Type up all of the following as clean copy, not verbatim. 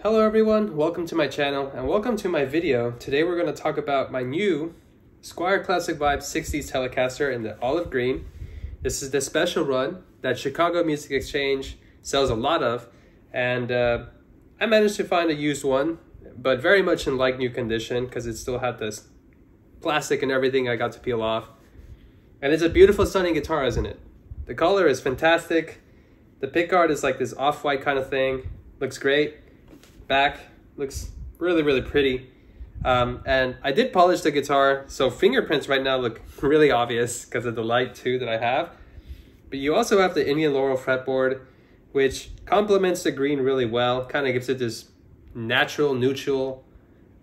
Hello everyone, welcome to my channel and welcome to my video. Today we're going to talk about my new Squier Classic Vibe 60s Telecaster in the olive green. This is the special run that Chicago Music Exchange sells a lot of, and I managed to find a used one, but very much in like new condition because it still had this plastic and everything I got to peel off. And it's a beautiful stunning guitar, isn't it? The color is fantastic. The pickguard is like this off-white kind of thing. Looks great. Back looks really pretty, and I did polish the guitar, so fingerprints right now look really obvious because of the light too that I have. But you also have the Indian Laurel fretboard, which complements the green really well. Kind of gives it this natural, neutral,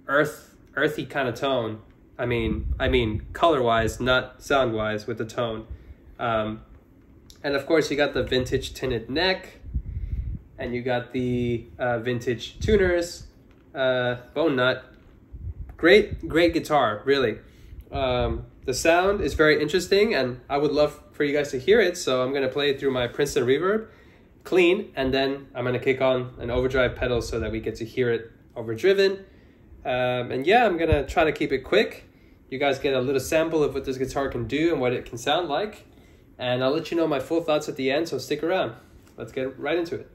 earthy kind of tone. I mean color-wise, not sound-wise, with the tone. And of course you got the vintage tinted neck. And you got the vintage tuners, bone nut. Great guitar, really. The sound is very interesting, and I would love for you guys to hear it, so I'm gonna play it through my Princeton Reverb, clean, and then I'm gonna kick on an overdrive pedal so that we get to hear it overdriven. And yeah, I'm gonna try to keep it quick. You guys get a little sample of what this guitar can do and what it can sound like, and I'll let you know my full thoughts at the end, so stick around. Let's get right into it.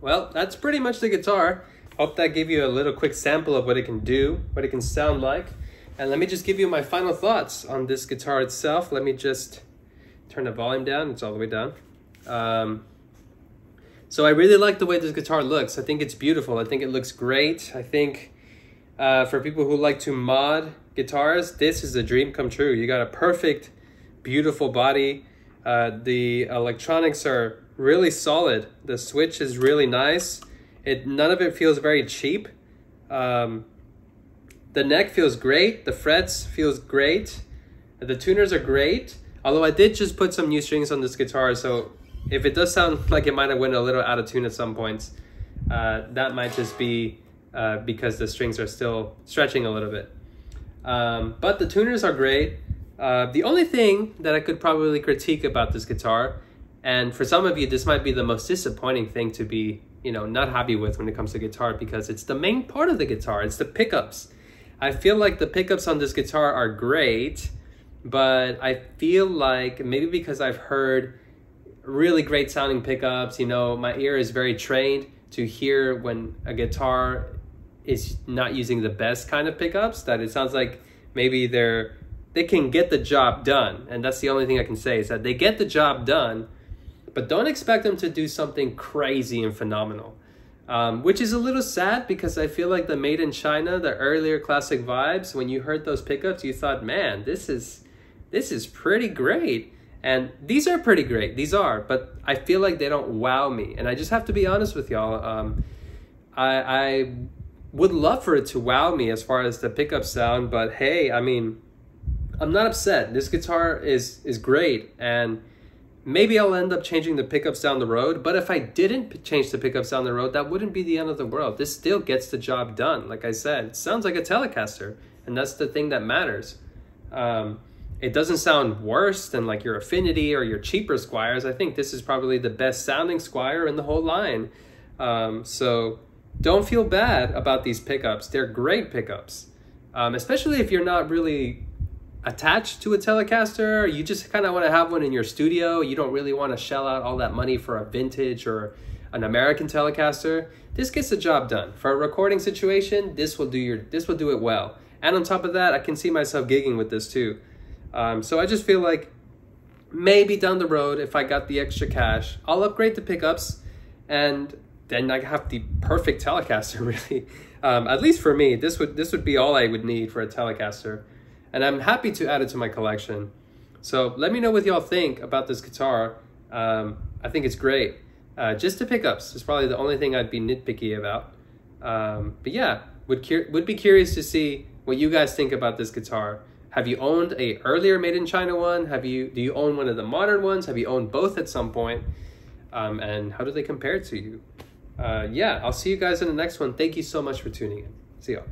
Well, that's pretty much the guitar. Hope that gave you a little quick sample of what it can do, what it can sound like. And let me just give you my final thoughts on this guitar itself. Let me just turn the volume down. It's all the way down. So I really like the way this guitar looks. I think it's beautiful. I think it looks great. I think for people who like to mod guitars, this is a dream come true. You got a perfect, beautiful body. The electronics are really solid. The switch is really nice. None of it feels very cheap. The neck feels great. The frets feels great. The tuners are great. Although I did just put some new strings on this guitar, so if it does sound like it might have went a little out of tune at some points, that might just be because the strings are still stretching a little bit. But the tuners are great. The only thing that I could probably critique about this guitar, and for some of you this might be the most disappointing thing to be, you know, not happy with when it comes to guitar, because it's the main part of the guitar. It's the pickups. I feel like the pickups on this guitar are great, but I feel like maybe because I've heard really great sounding pickups, you know, my ear is very trained to hear when a guitar is not using the best kind of pickups, that it sounds like maybe they can get the job done. And that's the only thing I can say, is that they get the job done, but don't expect them to do something crazy and phenomenal. Which is a little sad, because I feel like the Made in China, the earlier classic vibes, when you heard those pickups, you thought, man, this is pretty great. And these are pretty great, these are, but I feel like they don't wow me. And I just have to be honest with y'all. I would love for it to wow me as far as the pickup sound, but hey, I mean, I'm not upset. This guitar is great, and maybe I'll end up changing the pickups down the road, but if I didn't change the pickups down the road, that wouldn't be the end of the world. This still gets the job done. Like I said, it sounds like a Telecaster, and that's the thing that matters. It doesn't sound worse than like your Affinity or your cheaper Squiers. I think this is probably the best sounding Squier in the whole line. So don't feel bad about these pickups. They're great pickups, especially if you're not really attached to a Telecaster. You just kind of want to have one in your studio. You don't really want to shell out all that money for a vintage or an American Telecaster. This gets the job done. For a recording situation, this will do it well. And on top of that, I can see myself gigging with this too. So I just feel like maybe down the road, if I got the extra cash, I'll upgrade the pickups, and then I have the perfect Telecaster, really. At least for me, this would be all I would need for a Telecaster. And I'm happy to add it to my collection. So let me know what y'all think about this guitar. I think it's great. Just the pickups is probably the only thing I'd be nitpicky about. But yeah, would be curious to see what you guys think about this guitar. Have you owned a earlier Made in China one? Do you own one of the modern ones? Have you owned both at some point? And how do they compare to you? Yeah, I'll see you guys in the next one. Thank you so much for tuning in. See y'all.